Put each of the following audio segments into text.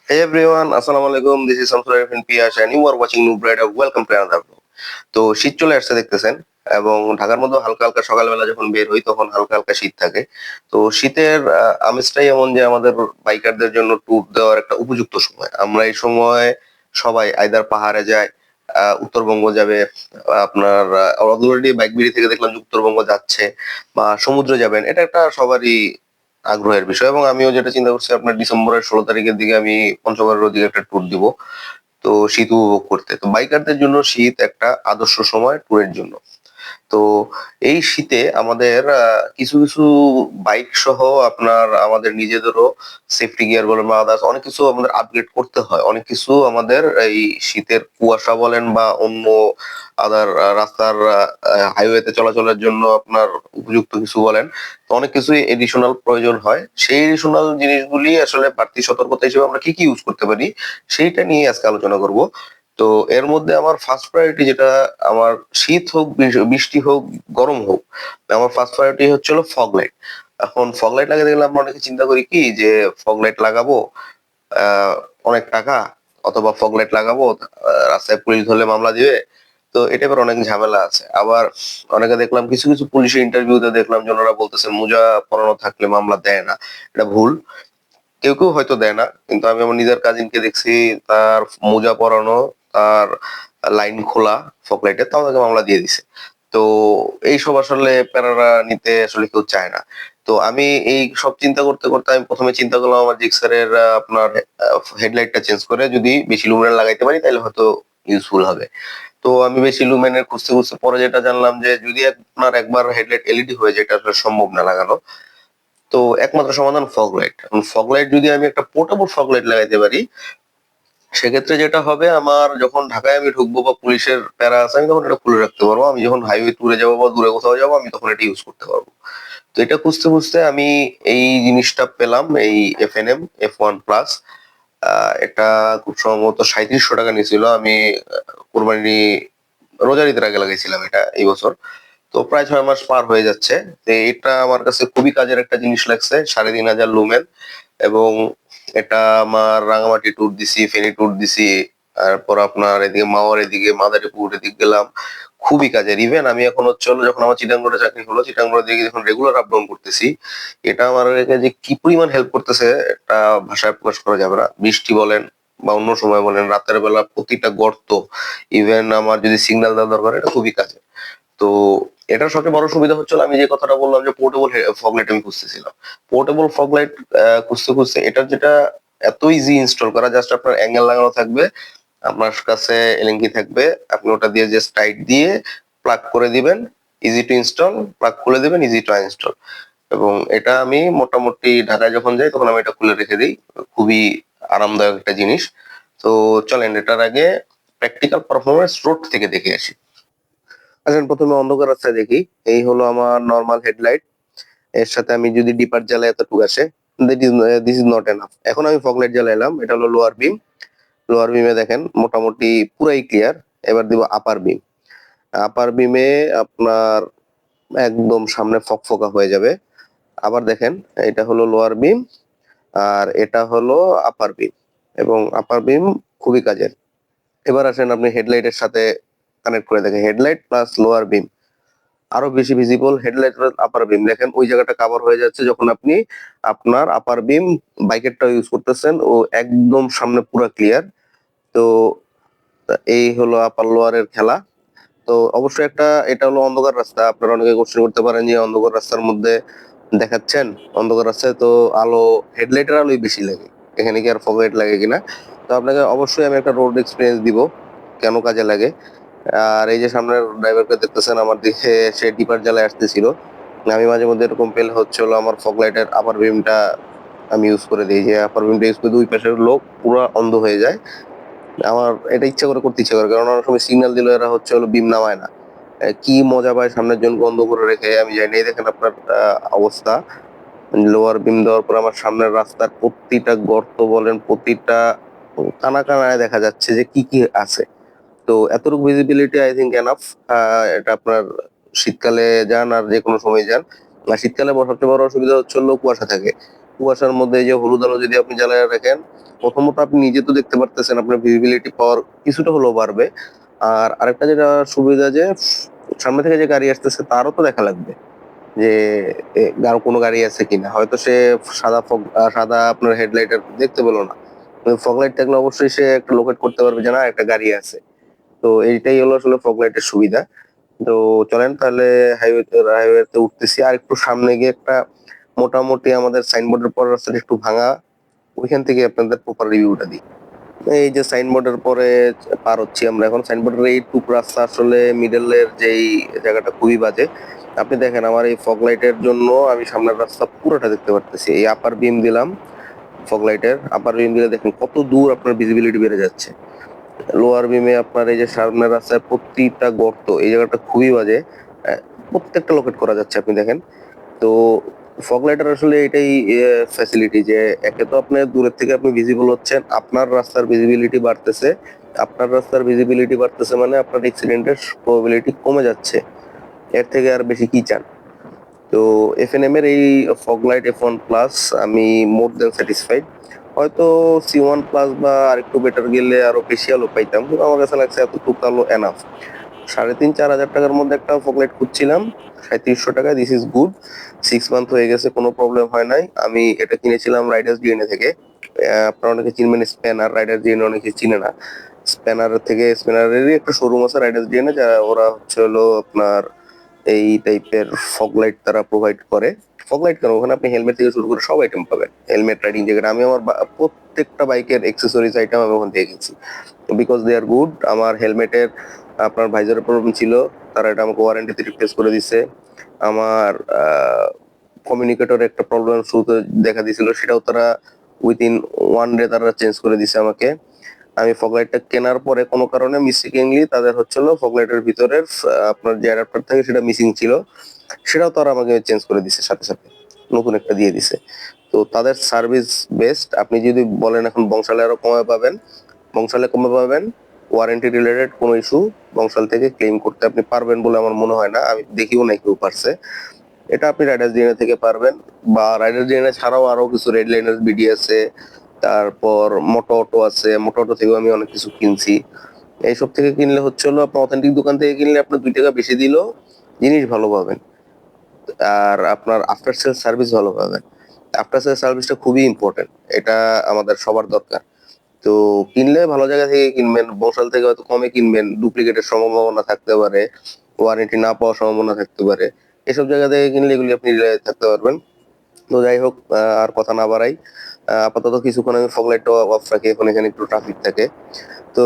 Hey everyone, Assalamu alaikum. This is Samsur Arifin Piyash and you are watching New Brighter. Welcome to another vlog. তো শীত চলে আসছে দেখতেছেন এবং ঢাকার মধ্যে হালকা হালকা সকালবেলা যখন বের হই তখন হালকা হালকা শীত থাকে। তো শীতের আমেজটাই এমন যে আমাদের বাইকারদের জন্য ট্যুর দেওয়ার একটা উপযুক্ত সময়। আমরা এই সময় সবাই আইদার পাহাড়ে যায়, উত্তরবঙ্গ যাবে, আপনার অলরেডি বাইক বিড়ি থেকে দেখলাম যে উত্তরবঙ্গ যাচ্ছে বা সমুদ্রে যাবেন। এটা একটা সবারই আগ্রহের বিষয় এবং আমিও যেটা চিন্তা করছি আপনার ডিসেম্বরের 16 তারিখের দিকে আমি পঞ্চগড়ের ওদিকে একটা ট্যুর দিব। তো শীত উপভোগ করতে। তো বাইকারদের জন্য শীত একটা আদর্শ সময় ট্যুরের জন্য। তো এই শীতে আমাদের কিছু কিছু বাইক সহ আপনার আমাদের নিজেদেরও সেফটি গিয়ার বলেন বা আদার্স অনেক কিছু আমাদের আপগ্রেড করতে হয়। অনেক কিছু আমাদের এই শীতের কুয়াশা বলেন বা অন্য আদার রাস্তার হাইওয়েতে চলাচলের জন্য আপনার উপযুক্ত কিছু বলেন, তো অনেক কিছুই এডিশনাল প্রয়োজন হয়। সেই এডিশনাল জিনিসগুলি আসলে বাড়তি সতর্কতা হিসেবে আমরা কি কি ইউজ করতে পারি সেইটা নিয়ে আজকে আলোচনা করব। তো এর মধ্যে আমার ফার্স্ট প্রায়োরিটি যেটা, আমার শীত হোক বৃষ্টি হোক গরম হোক, আমার ফার্স্ট প্রায়োরিটি হচ্ছে হলো ফগ লাইট। এখন ফগ লাইট লাগাতে গেলে আমরা অনেকে চিন্তা করি কি যে ফগ লাইট লাগাবো, অনেক টাকা, অথবা ফগ লাইট লাগাবো, রাস্তায় পুলিশ ধরলে মামলা দিবে। তো এটা এবার অনেক ঝামেলা আছে। আবার অনেকে দেখলাম কিছু কিছু পুলিশের ইন্টারভিউতে দেখলাম যে ওনারা বলতেছেন মোজা পরানো থাকলে মামলা দেয় না। এটা ভুল। কেউ কেউ হয়তো দেয় না, কিন্তু আমি আমার নিজের কাজিনকে দেখছি তার মোজা পরানো, তার লাইন খোলা ফকলাইটে, তাও তাকে মামলা দিয়ে দিছে। তো এইসব আসলে প্যারারা নিতে আসলে কেউ চায় না। তো আমি এই সব চিন্তা করতে করতে আমি প্রথমে চিন্তা করলাম আমার জিক্সারের আপনার হেডলাইটটা চেঞ্জ করে যদি বেশি লুমিনার লাগাইতে পারি তাহলে হয়তো ইউজফুল হবে। তো আমি বেশি লুমেনের খুঁজতে খুঁজতে পরে যেটা জানলাম যে যদি আপনার একবার হেডলাইট এলইডি হয়ে যায় এটা আসলে সম্ভব না লাগানো। তো একমাত্র সমাধান ফগ লাইট। এখন ফগ লাইট যদি আমি একটা পোর্টেবল ফগ লাইট লাগাইতে পারি, সেক্ষেত্রে যেটা হবে আমার যখন ঢাকায় আমি ঢুকবো বা পুলিশের প্যারা আছে আমি তখন এটা খুলে রাখতে পারবো। আমি যখন হাইওয়ে ট্যুরে যাবো বা দূরে কোথাও যাবো আমি তখন এটা ইউজ করতে পারবো। তো এটা খুঁজতে খুঁজতে আমি এই জিনিসটা পেলাম, এই FNM F1 প্লাস। এটা খুব সম্ভবত 3700 টাকা নিয়েছিল। আমি কোরবানি রোজার ঈদের আগে লাগাইছিলাম এটা এই বছর। তো প্রায় 6 মাস পার হয়ে যাচ্ছে। তো এটা আমার কাছে খুবই কাজের একটা জিনিস লাগছে। 3500 লুমেন এবং এটা আমার রাঙামাটি ট্যুর দিছি, ফেনী ট্যুর দিছি, তারপর আপনার এদিকে মাওয়ার, এদিকে মাদারীপুর এদিকে গেলাম। খুবই কাজের। ইভেন আমি এখন হচ্ছে হলো যখন আমার চিটাগাং রোডে চাকরি হলো, চিটাগাং রোড দিকে যখন রেগুলার আপ ডাউন করতেছি, এটা আমার যে কি পরিমাণ হেল্প করতেছে এটা ভাষায় প্রকাশ করা যাবে না। বৃষ্টি বলেন বা অন্য সময় বলেন, রাতের বেলা প্রতিটা গর্ত, ইভেন আমার যদি সিগন্যাল দেওয়া দরকার, এটা খুবই কাজের। তো এটার সবচেয়ে বড় সুবিধা হচ্ছে হলো আমি যে কথাটা বললাম যে পোর্টেবল ফগ লাইট আমি খুঁজতেছিলাম। পোর্টেবল ফগ লাইট খুঁজতে খুঁজতে এটার যেটা এত ইজি ইনস্টল করা, জাস্ট আপনার অ্যাঙ্গেল লাগানো থাকবে, আপনার কাছে এলএনকি থাকবে, আপনি ওটা দিয়ে জাস্ট টাইট দিয়ে প্লাগ করে দিবেন। ইজি টু ইনস্টল, প্লাগ খুলে দিবেন, ইজি টু ইনস্টল। এবং এটা আমি মোটামুটি ঢাকায় যখন যাই তখন আমি এটা খুলে রেখে দিই। খুবই আরামদায়ক একটা জিনিস। তো চলেন এটার আগে প্র্যাকটিক্যাল পারফরমেন্স রোড থেকে দেখে আসি। আসেন প্রথমে অন্ধকার রাস্তায় দেখি। এই হলো আমার নরমাল হেডলাইট। এর সাথে আমি যদি ডিপার জ্বালাই এতটুকু আসে, দিস ইজ নট এনাফ। এখন আমি ফগ লাইট জ্বালাইলাম, এটা হলো লোয়ার বিম। লোয়ার বিমে দেখেন মোটামুটি পুরাই ক্লিয়ার। এবার দিব আপার বিম। আপার বিমে আপনার একদম সামনে ফকফকা হয়ে যাবে। আবার দেখেন এটা হলো লোয়ার বিম আর এটা হলো আপার বিম, এবং আপার বিম খুবই কাজের। এবার আসেন আপনি হেডলাইটের সাথে কানেক্ট করে দেখেন, হেডলাইট প্লাস লোয়ার বিম আরো বেশি ভিজিবল। হেডলাইট প্লাস আপার বিম দেখেন ওই জায়গাটা কভার হয়ে যাচ্ছে যখন আপনি আপনার আপার বিম বাইকেরটা ইউজ করতেছেন, ও একদম সামনে পুরো ক্লিয়ার। তো এই হলো আপার লোয়ারের খেলা। তো অবশ্যই একটা, এটা হলো অন্ধকার রাস্তা। আপনারা অনেকে কোশ্চেন করতে পারেন যে অন্ধকার রাস্তার মধ্যে দেখাচ্ছেন, অন্ধকার রাস্তায় তো আলো, হেডলাইটের আলোই বেশি লাগে, এখানে কি আর ফগ লাইট লাগে কিনা। তো আপনাকে অবশ্যই আমি একটা রোড এক্সপিরিয়েন্স দিব কেন কাজে লাগে। আর এই যে সামনের ড্রাইভারকে দেখতেছেন আমার দিকে, সে ডিপার জ্বালায় আসতেছিল। আমি মাঝে মধ্যে এরকম পেলে হচ্ছে হলো আমার ফগ লাইটের আপার বিমটা আমি ইউজ করে দিই, যে আপার বিমটা ইউজ করে দুই পাশের লোক পুরো অন্ধ হয়ে যায়। আমার এটা ইচ্ছা করে করতে ইচ্ছা করে, কারণ অনেক সময় সিগন্যাল দিলে এরা হচ্ছে হলো বিম নামায় না। কি মজা পায় সামনের জন বন্ধ করে রেখে আমি যাই। এই দেখেন আপনার অবস্থা। লোয়ার বিম দেওয়ার পর আমার সামনের রাস্তার প্রতিটা গর্ত বলেন, প্রতিটা কানা কানায় দেখা যাচ্ছে যে কি কি আছে। তো এতটুকু ভিজিবিলিটি আই থিঙ্ক এনাফ। এটা আপনার শীতকালে যান আর যে কোনো সময় যান। আর শীতকালে সবচেয়ে বড় অসুবিধা হচ্ছে হলো কুয়াশা থাকে। কুয়াশার মধ্যে এই যে হলুদ আলো যদি আপনি জ্বালায় রাখেন, প্রথমত আপনি নিজে তো দেখতে পারতেছেন, আপনার ভিজিবিলিটি পাওয়ার কিছুটা হলেও বাড়বে। আর আরেকটা যেটা সুবিধা যে সামনে থেকে যে গাড়ি আসতেছে তারও তো দেখা লাগবে যে আরো কোনো গাড়ি আছে কিনা। হয়তো সে সাদা আপনার হেডলাইটের দেখতে পেলো না, ফগ লাইট থাকলে অবশ্যই সে একটা লোকেট করতে পারবে যে না একটা গাড়ি আছে। তো এইটাই হলো আসলে ফগ লাইটের সুবিধা। তো চলেন তাহলে হাইওয়েতে উঠতেছি, আর একটু সামনে গিয়ে একটা মোটামুটি আমাদের সাইনবোর্ডের পর রাস্তাটা একটু ভাঙা, ওইখান থেকে আপনাদের প্রপার রিভিউটা দিই। এই যে সাইনবোর্ডের পরে পার হচ্ছি আমরা এখন। সাইনবোর্ডের এইটুক রাস্তা আসলে মিডলের যেই জায়গাটা খুবই বাজে। আপনি দেখেন আমার এই ফগ লাইটের জন্য আমি সামনের রাস্তা পুরোটা দেখতে পারতেছি। এই আপার বিম দিলাম, ফগ লাইটের আপার বিম দিলে দেখেন কত দূর আপনার ভিজিবিলিটি বেড়ে যাচ্ছে। লোয়ার বিমে আপনার এই যে সামনের রাস্তায় প্রতিটা গর্ত, এই জায়গাটা খুবই বাজে, প্রত্যেকটা লোকেট করা যাচ্ছে আপনি দেখেন। তো ফগ লাইটের আসলে এটাই ফ্যাসিলিটি যে একে তো আপনি দূরের থেকে আপনি ভিজিবল হচ্ছেন, আপনার রাস্তার ভিজিবিলিটি বাড়তেছে। আপনার রাস্তার ভিজিবিলিটি বাড়তেছে মানে আপনার অ্যাক্সিডেন্টের প্রবাবিলিটি কমে যাচ্ছে। এর থেকে আর বেশি কি চান? তো এফএনএম এর এই ফগ লাইট F1 প্লাস আমি মোর দেন স্যাটিসফাইড। হয়তো C1 প্লাস বা আরেকটু বেটার গেলে আরো বেশি আলো পাইতাম, কিন্তু আমার কাছে লাগছে এতটুকু আলো এনাফ। 3,500-4,000 টাকার মধ্যে একটা ফগ লাইট খুঁজছিলাম, 3,700 টাকা, দিস ইজ গুড। 6 মান্থ হয়ে গেছে, কোনো প্রবলেম হয় নাই। আমি এটা কিনেছিলাম রাইডার্স ডিএনএ থেকে। আপনারা অনেকে চিনবেন স্প্যানার, রাইডার্স ডিএনএ অনেকে চিনে না। স্প্যানারেরই একটা শোরুম আছে রাইডার্স ডিএনএ, যা ওরা হচ্ছে হলো আপনার এই টাইপের ফগ লাইট তারা প্রোভাইড করে। ফগ লাইট কেন, ওখানে আপনি হেলমেট থেকে শুরু করে সব আইটেম পাবেন, হেলমেট, রাইডিং জ্যাকেট। আমি আমার প্রত্যেকটা বাইকের অ্যাক্সেসরিজ আইটেম আমি ওখান থেকে কিনছি, বিকজ দে আর গুড। আমার হেলমেটের আপনার ভাইজারের প্রবলেম ছিল, তারা এটা আমাকে ওয়ারেন্টিতে রিপ্লেস করে দিছে। আমার কমিউনিকেটর একটা প্রবলেম শুরুতে দেখা দিয়েছিল, সেটাও তারা উইদিন 1 ডে তারা চেঞ্জ করে দিছে আমাকে। আমি ফগ লাইটটা কেনার পরে কোনো কারণে মিস্টেকেনলি তাদের হচ্ছিল ফগ লাইটের ভিতরের আপনার যে অ্যাডাপ্টার থাকে সেটা মিসিং ছিল, সেটাও তারা আমাকে চেঞ্জ করে দিছে, সাথে সাথে নতুন একটা দিয়ে দিছে। তো তাদের সার্ভিস বেস্ট। আপনি যদি বলেন এখন বংশালে আরো কমে পাবেন, বংশালে কমে পাবেন। ওয়ারেন্টি রিলেটেড কোনো ইস্যু বংশাল থেকে ক্লেম করতে আপনি পারবেন বলে আমার মনে হয় না, আমি দেখিও নাই কেউ পারছে। এটা আপনি রাইডার্স ডিএনএ থেকে পারবেন, বা রাইডার্স ডিএনএ ছাড়াও আরো কিছু রেড লাইনার বিডি আছে, তারপর মোটো অটো আছে, মোটো অটো থেকেও আমি অনেক কিছু কিনছি। এইসব থেকে কিনলে হচ্ছে হলো আপনার অথেন্টিক দোকান থেকে কিনলে আপনার 2 টাকা বেশি দিলেও জিনিস ভালো পাবেন, আর আপনার আফটার সেল সার্ভিস ভালো পাবেন। আফটার সেল সার্ভিসটা খুবই ইম্পর্টেন্ট, এটা আমাদের সবার দরকার। তো কিনলে ভালো জায়গা থেকে কিনবেন, বংশাল থেকে হয়তো কমে কিনবেন, ডুপ্লিকেটের সম্ভাবনা থাকতে পারে, ওয়ারেন্টি না পাওয়ার সম্ভাবনা থাকতে পারে। এসব জায়গা থেকে কিনলে এগুলি আপনি থাকতে পারবেন। তো যাই হোক, আর কথা না বাড়াই, আপাতত কিছুক্ষণ আমি ফগ লাইটটা অফ রাখি, এখন এখানে একটু ট্রাফিক থাকে। তো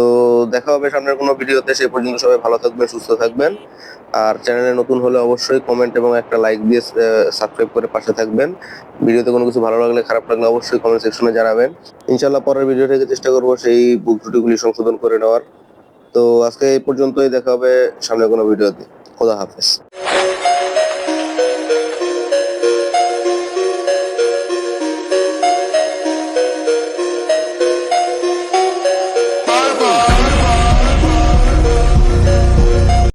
দেখা হবে সামনের কোনো ভিডিওতে, সে পর্যন্ত সবাই ভালো থাকবেন, সুস্থ থাকবেন। আর চ্যানেলে নতুন হলে অবশ্যই কমেন্ট এবং একটা লাইক দিয়ে সাবস্ক্রাইব করে পাশে থাকবেন। ভিডিওতে কোনো কিছু ভালো লাগলে খারাপ লাগলে অবশ্যই কমেন্ট সেকশনে জানাবেন। ইনশাল্লাহ পরের ভিডিও থেকে চেষ্টা করবো সেই ভুল ত্রুটিগুলি সংশোধন করে নেওয়ার। তো আজকে এই পর্যন্তই, দেখা হবে সামনে কোনো ভিডিওতে। খোদা হাফেজ।